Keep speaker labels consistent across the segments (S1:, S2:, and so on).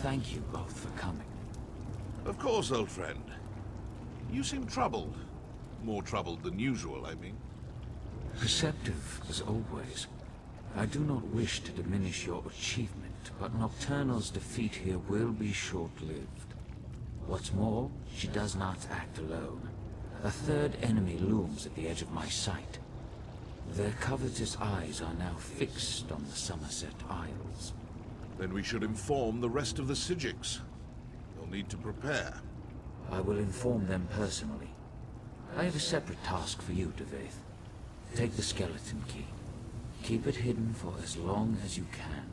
S1: thank you both for coming.
S2: Of course, old friend. You seem troubled. More troubled than usual, I mean.
S1: Perceptive, as always. I do not wish to diminish your achievement, but Nocturnal's defeat here will be short-lived. What's more, she does not act alone. A third enemy looms at the edge of my sight. Their covetous eyes are now fixed on the Somerset Isles.
S2: Then we should inform the rest of the Sijiks. You'll need to prepare.
S1: I will inform them personally. I have a separate task for you, Devaith. Take the skeleton key. Keep it hidden for as long as you can.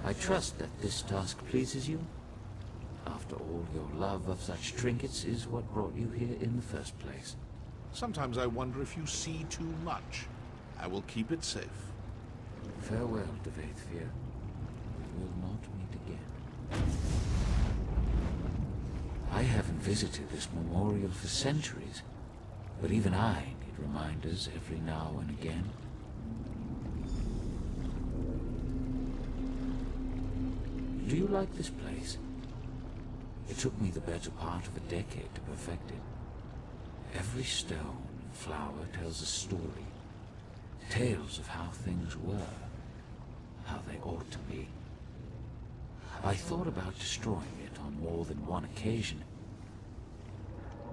S1: I trust that this task pleases you. After all, your love of such trinkets is what brought you here in the first place.
S2: Sometimes I wonder if you see too much. I will keep it safe.
S1: Farewell, Devaithfir. We will not meet again. I haven't visited this memorial for centuries, but even I need reminders every now and again. Do you like this place? It took me the better part of a decade to perfect it. Every stone and flower tells a story. Tales of how things were, how they ought to be. I thought about destroying it on more than one occasion.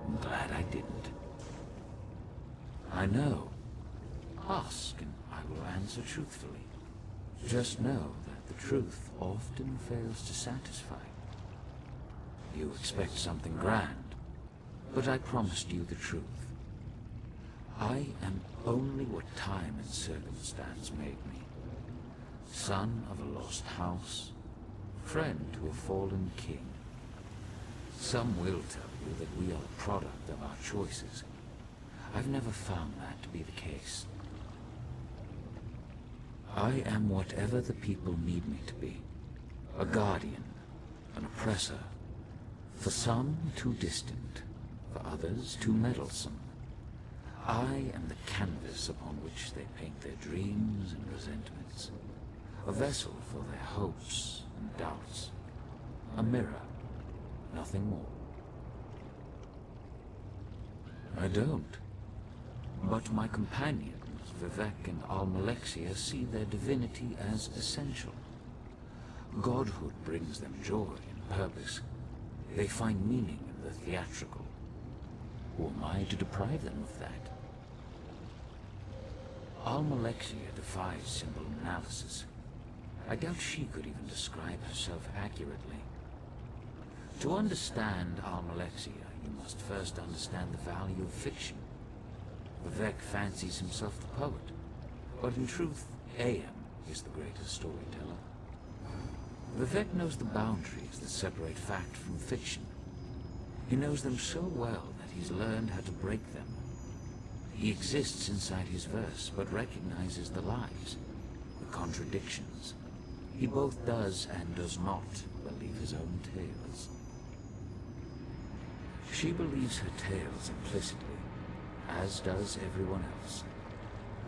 S1: I'm glad I didn't. I know. Ask and I will answer truthfully. Just know that the truth often fails to satisfy. You expect something grand, but I promised you the truth. I am only what time and circumstance made me. Son of a lost house, friend to a fallen king. Some will tell you that we are the product of our choices. I've never found that to be the case. I am whatever the people need me to be. A guardian, an oppressor. For some, too distant. For others, too meddlesome. I am the canvas upon which they paint their dreams and resentments. A vessel for their hopes and doubts. A mirror, nothing more. I don't. But my companions, Vivek and Almalexia, see their divinity as essential. Godhood brings them joy and purpose. They find meaning in the theatrical. Who am I to deprive them of that? Almalexia defies symbol analysis. I doubt she could even describe herself accurately. To understand Almalexia, you must first understand the value of fiction. Vivek fancies himself the poet, but in truth, AM is the greatest storyteller. Vivek knows the boundaries that separate fact from fiction. He knows them so well that he's learned how to break them. He exists inside his verse, but recognizes the lies, the contradictions. He both does and does not believe his own tales. She believes her tales implicitly, as does everyone else.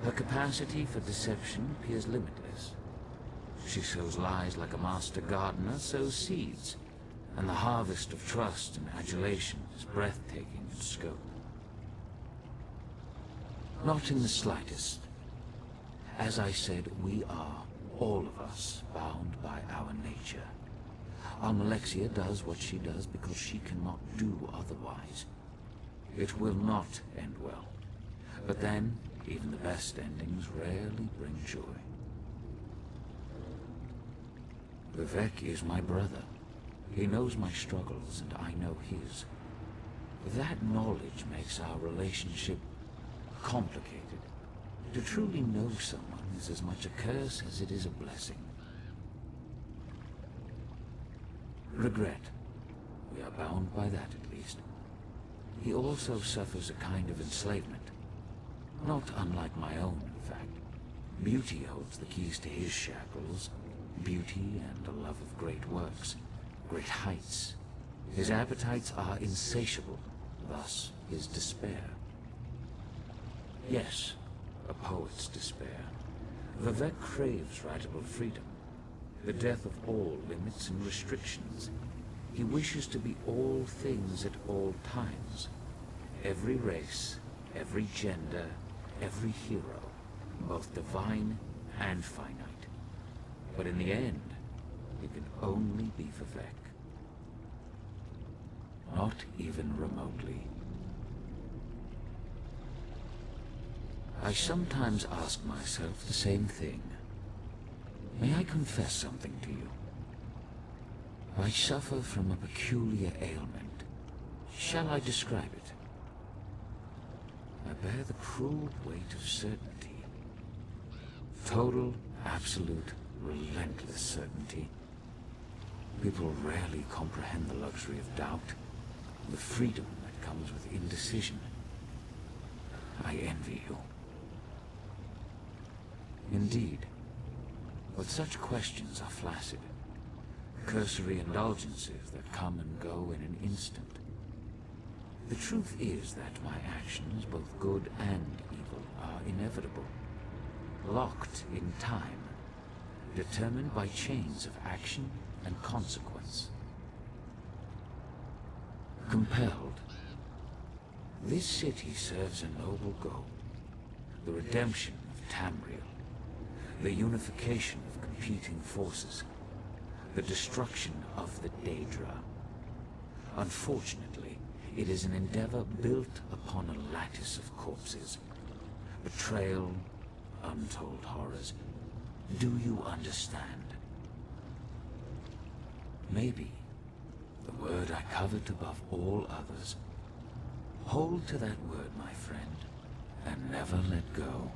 S1: Her capacity for deception appears limitless. She sows lies like a master gardener sows seeds, and the harvest of trust and adulation is breathtaking in scope. Not in the slightest. As I said, we are, all of us, bound by our nature. Almalexia does what she does because she cannot do otherwise. It will not end well. But then, even the best endings rarely bring joy. Vivek is my brother. He knows my struggles, and I know his. That knowledge makes our relationship complicated. To truly know someone is as much a curse as it is a blessing. Regret. We are bound by that, at least. He also suffers a kind of enslavement. Not unlike my own, in fact. Beauty holds the keys to his shackles. Beauty and a love of great works, great heights. His appetites are insatiable, thus his despair. Yes, a poet's despair. Vivek craves writable freedom. the death of all limits and restrictions. He wishes to be all things at all times. Every race, every gender, every hero, both divine and finite. But in the end, he can only be Vivek. Not even remotely. I sometimes ask myself the same thing. May I confess something to you? I suffer from a peculiar ailment. Shall I describe it? I bear the cruel weight of certainty. Total, absolute, relentless certainty. People rarely comprehend the luxury of doubt, the freedom that comes with indecision. I envy you. Indeed, but such questions are flaccid, cursory indulgences that come and go in an instant. The truth is that my actions, both good and evil, are inevitable, locked in time, determined by chains of action and consequence. Compelled. This city serves a noble goal, the redemption of Tamriel, the unification of competing forces, the destruction of the Daedra. Unfortunately, it is an endeavor built upon a lattice of corpses. Betrayal, untold horrors. Do you understand? Maybe the word I covet above all others. Hold to that word, my friend, and never let go.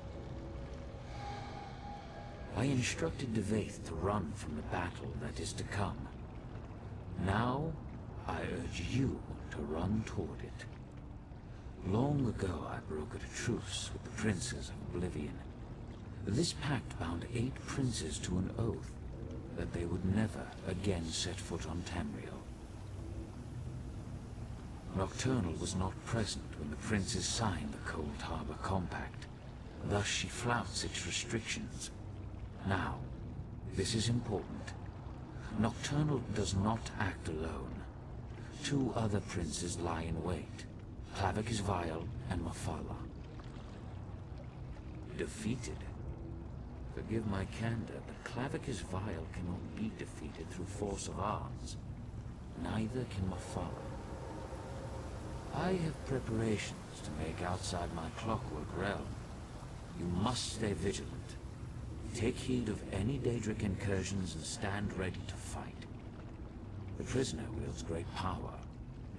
S1: I instructed Devaith to run from the battle that is to come. Now, I urge you to run toward it. Long ago I brokered a truce with the princes of Oblivion. This pact bound 8 princes to an oath that they would never again set foot on Tamriel. Nocturnal was not present when the princes signed the Cold Harbor Compact. Thus she flouts its restrictions. Now, this is important. Nocturnal does not act alone. 2 other princes lie in wait, Clavicus Vile and Mafala. Defeated? Forgive my candor, but Clavicus Vile cannot be defeated through force of arms. Neither can Mafala. I have preparations to make outside my clockwork realm. You must stay vigilant. Take heed of any Daedric incursions and stand ready to fight. The prisoner wields great power,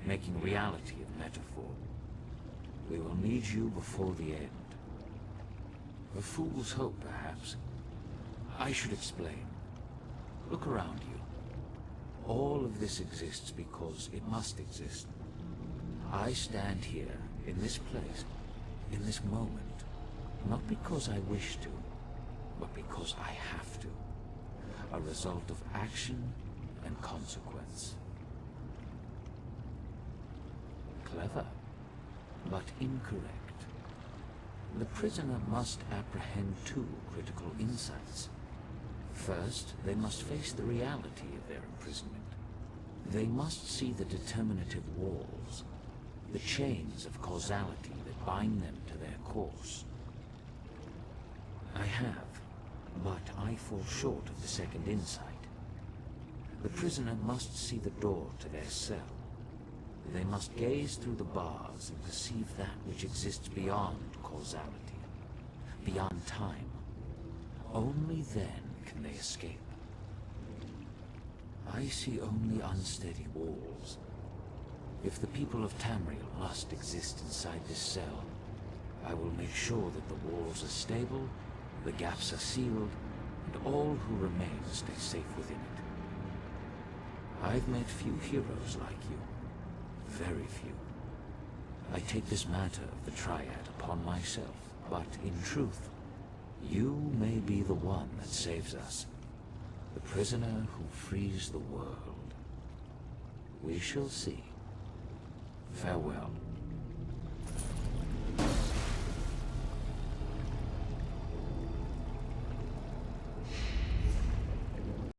S1: making reality a metaphor. We will need you before the end. A fool's hope, perhaps. I should explain. Look around you. All of this exists because it must exist. I stand here, in this place, in this moment, not because I wish to, but because I have to. A result of action and consequence. Clever, but incorrect. The prisoner must apprehend 2 critical insights. First, they must face the reality of their imprisonment. They must see the determinative walls, the chains of causality that bind them to their course. I have, but I fall short of the second insight. The prisoner must see the door to their cell. They must gaze through the bars and perceive that which exists beyond causality, beyond time. Only then can they escape. I see only unsteady walls. If the people of Tamriel must exist inside this cell, I will make sure that the walls are stable, the gaps are sealed, and all who remain stay safe within it. I've met few heroes like you. Very few. I take this matter of the Triad upon myself, but in truth, you may be the one that saves us. The prisoner who frees the world. We shall see. Farewell.